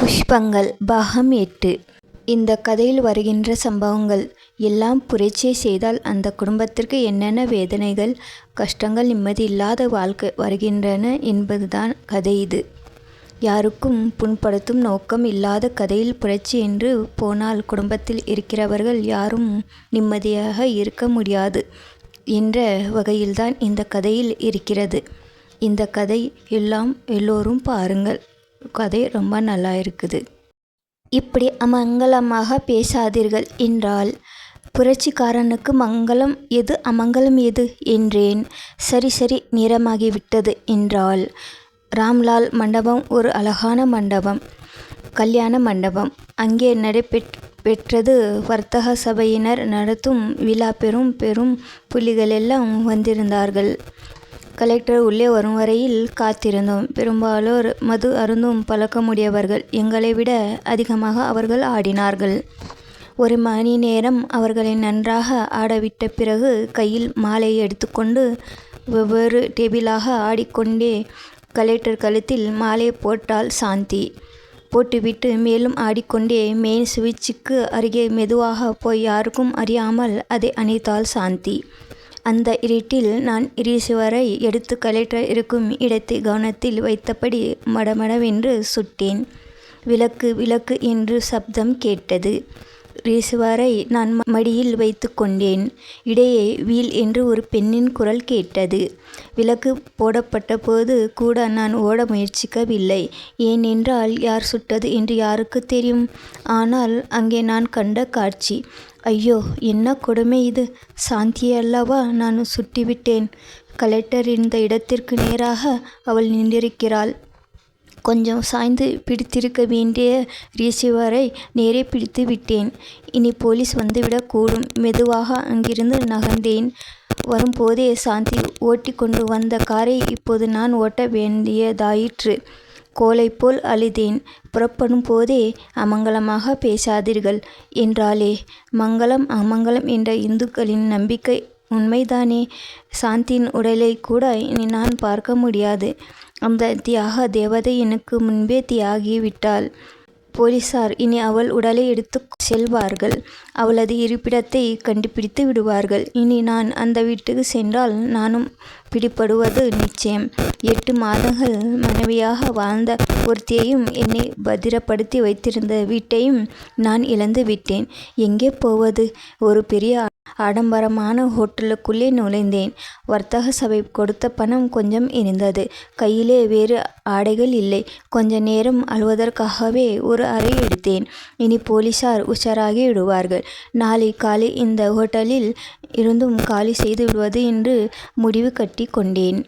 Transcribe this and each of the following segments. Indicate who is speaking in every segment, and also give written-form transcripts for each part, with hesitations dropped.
Speaker 1: புஷ்பங்கள் பாகம் 8. இந்த கதையில் வருகின்ற சம்பவங்கள் எல்லாம் புரட்சி செய்தால் அந்த குடும்பத்திற்கு என்னென்ன வேதனைகள், கஷ்டங்கள், நிம்மதி இல்லாத வாழ்க்கை வருகின்றன என்பதுதான் கதை. இது யாருக்கும் புண்படுத்தும் நோக்கம் இல்லாத கதையில் புரட்சி என்று போனால் குடும்பத்தில் இருக்கிறவர்கள் யாரும் நிம்மதியாக இருக்க முடியாது என்ற வகையில்தான் இந்த கதையில் இருக்கிறது. இந்த கதை எல்லோரும் பாருங்கள். கதை ரொம்ப நல்லா இருக்குது. இப்படி அமங்கலமாக பேசாதீர்கள் என்றால் புரட்சிக்காரனுக்கு மங்களம் எது அமங்கலம் எது என்றேன். சரி நேரமாகிவிட்டது என்றாள். ராம்லால் மண்டபம் ஒரு அழகான மண்டபம், கல்யாண மண்டபம். அங்கே நடைபெற்றது வர்த்தக சபையினர் நடத்தும் விழா. பெரும் புலிகளெல்லாம் வந்திருந்தார்கள். கலெக்டர் உள்ளே வரும் வரையில் காத்திருந்தோம். பெரும்பாலோர் மது அருந்தும் பழக்கமுடையவர்கள். எங்களை விட அதிகமாக அவர்கள் ஆடினார்கள். 1 மணி நேரம் அவர்களை நன்றாக ஆடவிட்ட பிறகு கையில் மாலையை எடுத்துக்கொண்டு வெவ்வேறு டேபிளாக ஆடிக்கொண்டே கலெக்டர் கழுத்தில் மாலையை போட்டாள் சாந்தி. போட்டுவிட்டு மேலும் ஆடிக்கொண்டே மெயின் சுவிட்சுக்கு அருகே மெதுவாக போய் யாருக்கும் அறியாமல் அதை அணைத்தாள் சாந்தி. அந்த இருட்டில் நான் ரிசீவரை எடுத்து கலெக்டர் இருக்கும் இடத்தை கவனத்தில் வைத்தபடி மடமடவென்று சுட்டேன். விளக்கு என்று சப்தம் கேட்டது. ரிசீவரை நான் மடியில் வைத்து கொண்டேன். இடையே வீல் என்று ஒரு பெண்ணின் குரல் கேட்டது. விளக்கு போடப்பட்ட போது கூட நான் ஓட முயற்சிக்கவில்லை. ஏனென்றால் யார் சுட்டது என்று யாருக்கு தெரியும்? ஆனால் அங்கே நான் கண்ட காட்சி, ஐயோ என்ன கொடுமை இது! சாந்தியல்லவா நான் சுட்டிவிட்டேன். கலெக்டர் இருந்த இடத்திற்கு நேராக அவள் நின்றிருக்கிறாள். கொஞ்சம் சாய்ந்து பிடித்திருக்க வேண்டிய ரிசீவரை நேரே பிடித்து விட்டேன். இனி போலீஸ் வந்துவிடக்கூடும். மெதுவாக அங்கிருந்து நகர்ந்தேன். வரும்போதே சாந்தி ஓட்டி கொண்டு வந்த காரை இப்போது நான் ஓட்ட வேண்டியதாயிற்று. கோலை போல் அழுதேன். புறப்படும் போதே அமங்கலமாக பேசாதீர்கள் என்றாளே. மங்களம் அமங்கலம் என்ற இந்துக்களின் நம்பிக்கை உண்மைதானே? சாந்தியின் உடலை கூட இனி நான் பார்க்க முடியாது. அந்த தியாக தேவதை எனக்கு முன்பே தியாகிவிட்டாள். போலீசார் இனி அவள் உடலை எடுத்து செல்வார்கள். அவளது இருப்பிடத்தை கண்டுபிடித்து விடுவார்கள். இனி நான் அந்த வீட்டுக்கு சென்றால் நானும் பிடிபடுவது நிச்சயம். 8 மாதங்கள் மனைவியாக வாழ்ந்த ஒருத்தியையும் என்னை பத்திரப்படுத்தி வைத்திருந்த வீட்டையும் நான் இழந்து விட்டேன். எங்கே போவது? ஒரு பெரிய ஆடம்பரமான ஹோட்டலுக்குள்ளே நுழைந்தேன். வர்த்தக சபை கொடுத்த பணம் கொஞ்சம் இருந்தது. கையிலே வேறு ஆடைகள் இல்லை. கொஞ்ச நேரம் அழுவதற்காகவே ஒரு அறை எடுத்தேன். இனி போலீசார் உஷாராகி விடுவார்கள். நாளை காலை இந்த ஹோட்டலில் இருந்தும் காலி செய்து விடுவது என்று முடிவு கட்டி கொண்டேன்.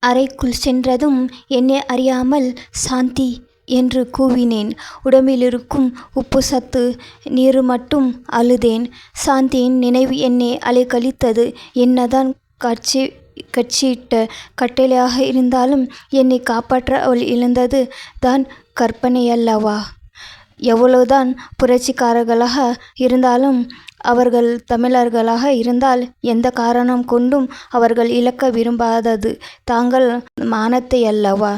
Speaker 1: அறைக்குள் சென்றதும் என்னை அறியாமல் சாந்தி என்று கூவினேன். உடம்பிலிருக்கும் உப்பு சத்து நீர் மட்டும் அழுதேன். சாந்தியின் நினைவு என்னை அலைக்கழித்தது. என்னதான் கட்சியிட்ட கட்டளையாக இருந்தாலும் என்னை காப்பாற்ற அவள் இழந்தது தான் கற்பனையல்லவா? எவ்வளவுதான் புரட்சிக்காரர்களாக இருந்தாலும் அவர்கள் தமிழர்களாக இருந்தால் எந்த காரணம் கொண்டும் அவர்கள் இழக்க விரும்பாதது தாங்கள் மானத்தையல்லவா?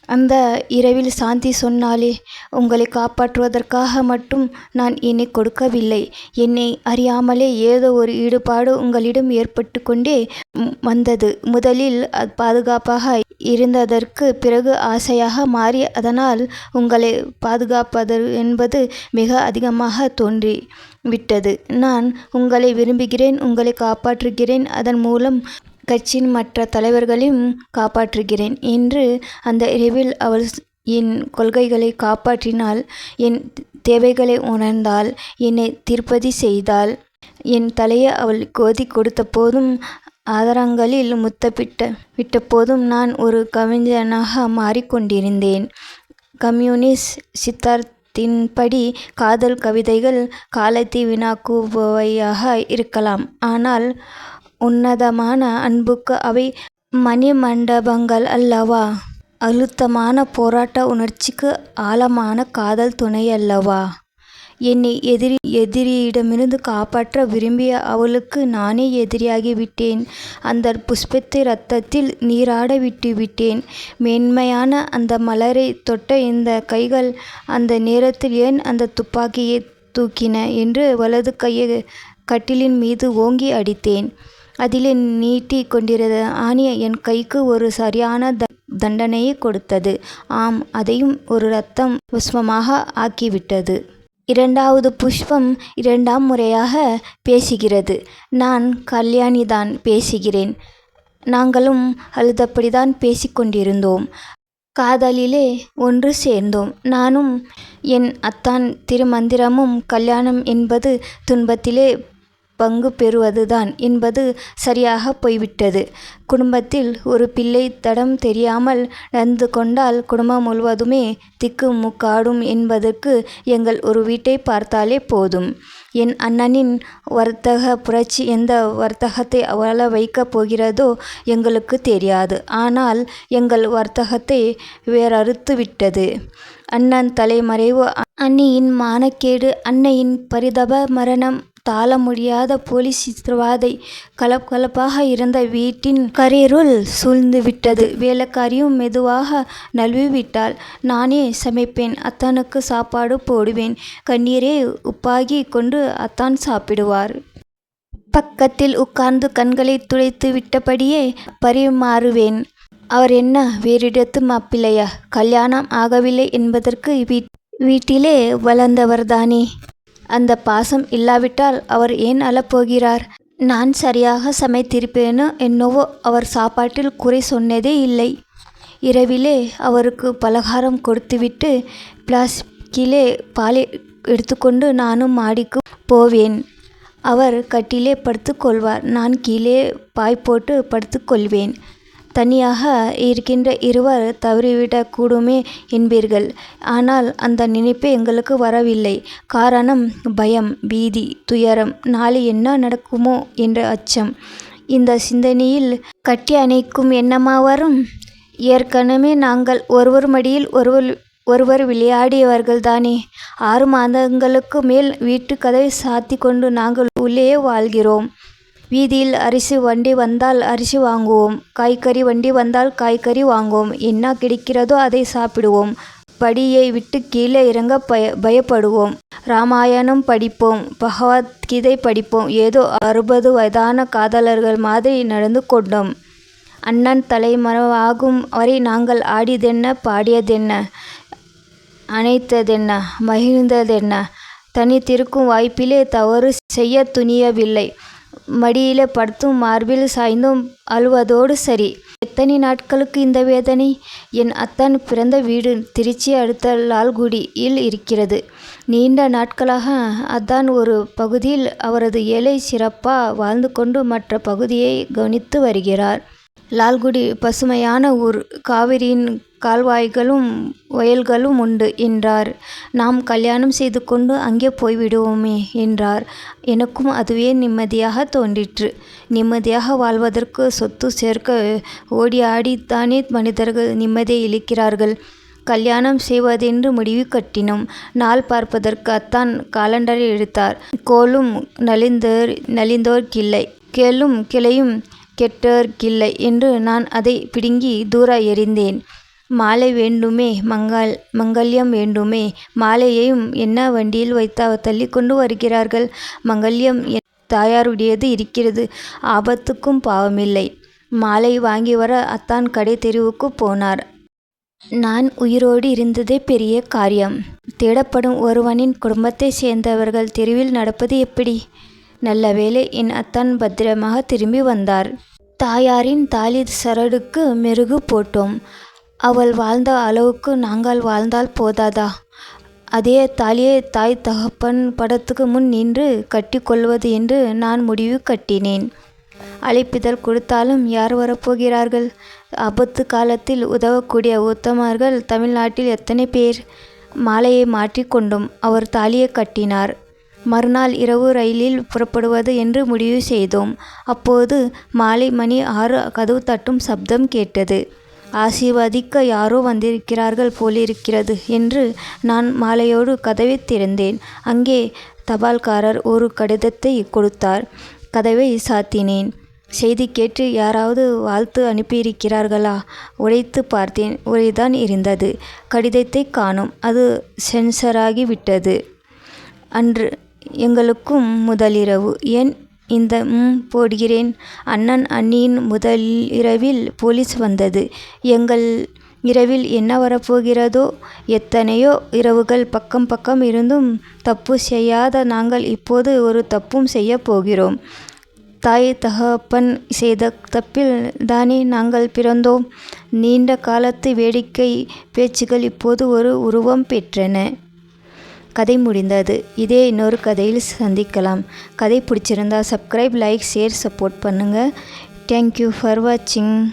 Speaker 1: அந்த இரவில் சாந்தி சொன்னாலே, உங்களை காப்பாற்றுவதற்காக மட்டும் நான் என்னை கொடுக்கவில்லை. என்னை அறியாமலே ஏதோ ஒரு ஈடுபாடு உங்களிடம் ஏற்பட்டு கொண்டே வந்தது. முதலில் பாதுகாப்பாக இருந்ததற்கு பிறகு ஆசையாக மாறி அதனால் உங்களை பாதுகாப்பது என்பது மிக அதிகமாக தோன்றி விட்டது. நான் உங்களை விரும்புகிறேன், உங்களை காப்பாற்றுகிறேன், அதன் மூலம் கட்சியின் மற்ற தலைவர்களையும் காப்பாற்றுகிறேன் என்று அந்த இரவில் அவள் என் கொள்கைகளை காப்பாற்றினாள். என் தேவைகளை உணர்ந்தாள். என்னை திருப்தி செய்தாள். என் தலையை அவள் கோதி கொடுத்த போதும் ஆதாரங்களில் விட்ட போதும் நான் ஒரு கவிஞனாக மாறிக்கொண்டிருந்தேன். கம்யூனிஸ்ட் சித்தார்த்தின்படி காதல் கவிதைகள் காலத்தை வீணாக்குபவையாக இருக்கலாம். ஆனால் உன்னதமான அன்புக்கு அவை மணிமண்டபங்கள் அல்லவா? அழுத்தமான போராட்ட உணர்ச்சிக்கு ஆழமான காதல் துணை அல்லவா? என்னை எதிரியிடமிருந்து காப்பாற்ற விரும்பிய அவளுக்கு நானே எதிரியாகி விட்டேன். அந்த புஷ்பத்தை இரத்தத்தில் நீராட விட்டு விட்டேன். மென்மையான அந்த மலரை தொட்ட இந்த கைகள் அந்த நேரத்தில் ஏன் அந்த துப்பாக்கியை தூக்கின என்று வலது கையை கட்டிலின் மீது ஓங்கி அடித்தேன். அதிலே நீட்டி கொண்டிருந்த ஆணி என் கைக்கு ஒரு சரியான தண்டனையை கொடுத்தது. ஆம், அதையும் ஒரு இரத்தம் புஷ்பமாக ஆக்கிவிட்டது. இரண்டாவது புஷ்பம் இரண்டாம் முறையாக பேசுகிறது. நான் கல்யாணிதான் பேசுகிறேன். நாங்களும் அழுதபடிதான் பேசிக்கொண்டிருந்தோம். காதலிலே ஒன்று சேர்ந்தோம். நானும் என் அத்தான் திருமந்திரமும் கல்யாணம் என்பது துன்பத்திலே பங்கு பெறுவதுதான் என்பது சரியாக போய்விட்டது. குடும்பத்தில் ஒரு பிள்ளை தடம் தெரியாமல் நடந்து கொண்டால் குடும்பம் முழுவதுமே திக்கு முக்காடும் என்பதற்கு எங்கள் ஒரு வீட்டை பார்த்தாலே போதும். என் அண்ணனின் வர்த்தக புரட்சி எந்த வர்த்தகத்தை வாழ வைக்கப் போகிறதோ எங்களுக்கு தெரியாது. ஆனால் எங்கள் வர்த்தகத்தை வேறறுத்து விட்டது. அண்ணன் தலைமறைவு, அண்ணியின் மானக்கேடு, அன்னையின் பரிதாப மரணம், தாள முடியாத போலீஸ் சித்திரவதை, கலப்பாக இருந்த வீட்டின் கரையிருள் சூழ்ந்து விட்டது. வேலைக்காரியும் மெதுவாக நழுவிவிட்டாள். நானே சமைப்பேன், அத்தானுக்கு சாப்பாடு போடுவேன். கண்ணீரை உப்பாக்கி கொண்டு அத்தான் சாப்பிடுவார். பக்கத்தில் உட்கார்ந்து கண்களை துடைத்து விட்டபடியே பரிமாறுவேன். அவர் என்ன வேறிடத்து மாப்பிள்ளையா? கல்யாணம் ஆகவில்லை என்பதற்கு வீட்டிலே வளர்ந்தவர்தானே. அந்த பாசம் இல்லாவிட்டால் அவர் ஏன் அழப்போகிறார்? நான் சரியாக சமைத்திருப்பேனோ என்னவோ, அவர் சாப்பாட்டில் குறை சொன்னதே இல்லை. இரவிலே அவருக்கு பலகாரம் கொடுத்துவிட்டு பிளாஸ்கிலே பாலை எடுத்துக்கொண்டு நானும் மாடிக்கு போவேன். அவர் கட்டிலே படுத்து கொள்வார். நான் கீழே பாய் போட்டு படுத்து கொள்வேன். தனியாக இருக்கின்ற இருவர் தவறிவிடக் கூடுமே என்பீர்கள். ஆனால் அந்த நினைப்பே எங்களுக்கு வரவில்லை. காரணம் பயம், பீதி, துயரம், நாளை என்ன நடக்குமோ என்ற அச்சம். இந்த சிந்தனையில் கட்டி அணைக்கும் எண்ணமா வரும்? ஏற்கனவே நாங்கள் ஒருவர் மடியில் ஒருவர் விளையாடியவர்கள்தானே. 6 மாதங்களுக்கு மேல் வீட்டு கதவை சாத்தி கொண்டு நாங்கள் உள்ளே வாழ்கிறோம். வீதியில் அரிசி வண்டி வந்தால் அரிசி வாங்குவோம். காய்கறி வண்டி வந்தால் காய்கறி வாங்குவோம். என்ன கிடைக்கிறதோ அதை சாப்பிடுவோம். படியை விட்டு கீழே இறங்க பயப்படுவோம். ராமாயணம் படிப்போம், பகவத்கீதை படிப்போம். ஏதோ 60 வயதான காதலர்கள் மாதிரி நடந்து கொண்டோம். அண்ணன் தலைமறைவாகும் வரை நாங்கள் ஆடியதென்ன, பாடியதென்ன, அணைத்ததென்ன, மகிழ்ந்ததென்ன? தனித்திருக்கும் வாய்ப்பிலே தவறு செய்ய துணியவில்லை. மடியிலே படுத்தும் மார்பில் சாய்ந்தும் அழுவதோடு சரி. எத்தனை நாட்களுக்கு இந்த வேதனை? என் அத்தான் பிறந்த வீடு திருச்சி அடுத்த லால்குடியில் இருக்கிறது. நீண்ட நாட்களாக அத்தான் ஒரு பகுதியில் அவரது ஏழை சிறப்பாக வாழ்ந்து கொண்டு மற்ற பகுதியை கவனித்து வருகிறார். லால்குடி பசுமையான ஊர். காவிரியின் கால்வாய்களும் வயல்களும் உண்டு என்றார். நாம் கல்யாணம் செய்து கொண்டு அங்கே போய்விடுவோமே என்றார். எனக்கும் அதுவே நிம்மதியாக தோன்றிற்று. நிம்மதியாக வாழ்வதற்கு சொத்து சேர்க்க ஓடி ஆடித்தானே மனிதர்கள் நிம்மதியை இழக்கிறார்கள். கல்யாணம் செய்வதென்று முடிவு கட்டினோம். நாள் பார்ப்பதற்கு அத்தான் காலண்டரை எடுத்தார். கோலும் நலிந்தோர் கிள்ளை, கேளும் கிளையும் கெட்டோர் கிள்ளை என்று நான் அதை பிடுங்கி தூர எறிந்தேன். மாலை வேண்டுமே, மங்கல்யம் வேண்டுமே. மாலையையும் என்ன வண்டியில் வைத்து தள்ளி கொண்டு வருகிறார்கள். மங்கல்யம் தாயாருடையது இருக்கிறது. ஆபத்துக்கும் பாவமில்லை. மாலை வாங்கி வர அத்தான் கடை தெருவுக்கு போனார். நான் உயிரோடு இருந்ததே பெரிய காரியம். தேடப்படும் ஒருவனின் குடும்பத்தை சேர்ந்தவர்கள் தெருவில் நடப்பது எப்படி? நல்ல வேளை என் அத்தான் பத்திரமாக திரும்பி வந்தார். தாயாரின் தாலி சரடுக்கு மெருகு போட்டோம். அவள் வாழ்ந்த அளவுக்கு நாங்கள் வாழ்ந்தால் போதாதா? அதே தாலியை தாய் தகப்பன் படத்துக்கு முன் நின்று கட்டி கொள்வது என்று நான் முடிவு கட்டினேன். அழைப்பிதழ் கொடுத்தாலும் யார் வரப்போகிறார்கள்? ஆபத்து காலத்தில் உதவக்கூடிய உத்தமர்கள் தமிழ்நாட்டில் எத்தனை பேர்? மாலையை மாற்றிக்கொண்டோம். அவர் தாலியை கட்டினார். மறுநாள் இரவு ரயிலில் புறப்படுவது என்று முடிவு செய்தோம். அப்போது மாலை மணி 6 கதவு தட்டும் சப்தம் கேட்டது. ஆசீர்வதிக்க யாரோ வந்திருக்கிறார்கள் போலிருக்கிறது என்று நான் மாலையோடு கதவை திறந்தேன். அங்கே தபால்காரர் ஒரு கடிதத்தை கொடுத்தார். கதவை சாத்தினேன். செய்தி கேட்டு யாராவது வாழ்த்து அனுப்பியிருக்கிறார்களா? உடைத்து பார்த்தேன். உரைதான் இருந்தது. கடிதத்தை காணோம். அது சென்சராகி விட்டது. அன்று எங்களுக்கும் முதலிரவு. ஏன் இந்த போடுகிறேன்? அண்ணன் அண்ணியின் முதலிரவில் போலீஸ் வந்தது. எங்கள் இரவில் என்ன வரப்போகிறதோ? எத்தனையோ இரவுகள் பக்கம் பக்கம் இருந்தும் தப்பு செய்யாத நாங்கள் இப்போது ஒரு தப்பும் செய்ய போகிறோம். தாய் தகப்பன் செய்த தப்பில் தானே நாங்கள் பிறந்தோம். நீண்ட காலத்து வேடிக்கை பேச்சுகள் இப்போது ஒரு உருவம் பெற்றன. கதை முடிந்தது. இதே இன்னொரு கதையில் சந்திக்கலாம். கதை பிடிச்சிருந்தா சப்ஸ்கிரைப், லைக், ஷேர், சப்போர்ட் பண்ணுங்கள். தேங்க்யூ ஃபார் வாட்சிங்.